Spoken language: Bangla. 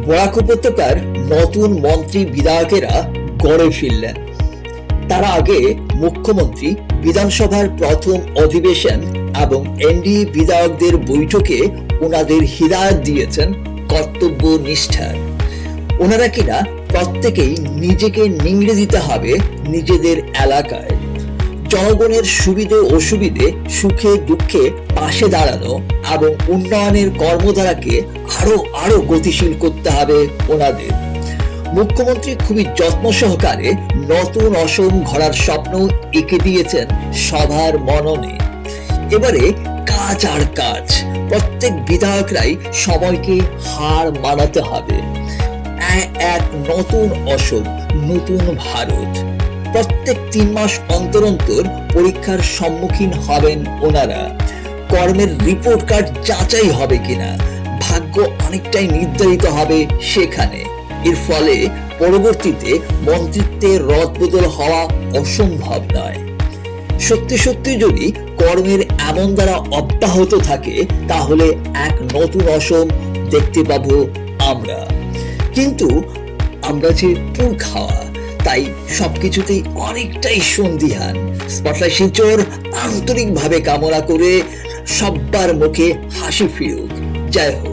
বরাক উপত্যকার নতুন মন্ত্রী বিধায়কেরা গড়ে ফিরলেন। তারা আগে মুখ্যমন্ত্রী, বিধানসভার প্রথম অধিবেশন এবং এনডিএ বিধায়কদের বৈঠকে ওনাদের হিদায়ত দিয়েছেন কর্তব্য নিষ্ঠার। ওনারা কিনা প্রত্যেকেই নিজেকে নিংড়ে দিতে হবে নিজেদের এলাকায়। জনগণের সুবিধে অসুবিধে, সুখে দুঃখে পাশে দাঁড়ানো এবং উন্নয়নের কর্মধারাকে আরো গতিশীল করতে হবে ওনাদের। মুখ্যমন্ত্রী খুবই যত্ন সহকারে নতুন অসম গড়ার স্বপ্ন এঁকে দিয়েছেন সবার মননে। এবারে কাজ আর কাজ। প্রত্যেক বিধায়করাই সময়কে হার মানাতে হবে। এক নতুন অসম, নতুন ভারত। প্রত্যেক 3 মাস অন্তর অন্তর পরীক্ষার সম্মুখীন হবেন ওনারা। কর্মের রিপোর্ট কার্ড যাচাই হবে কিনা, ভাগ্য অনেকটাই নির্ধারিত হবে সেখানে। এর ফলে পরবর্তীতে মন্ত্রিত্বের রদবদল হওয়া অসম্ভব নয়। সত্যি সত্যি যদি কর্মের এমন দ্বারা অব্যাহত থাকে, তাহলে এক নতুন অসম দেখতে পাবো আমরা। কিন্তু আমরা যে পুর খাওয়া, তাই সবকিছুতেই অনেকটাই সন্দিহান। স্পটলাইট শিলচর আন্তরিকভাবে কামনা করে সব্বার মুখে হাসি ফিরুক। জয় হোক।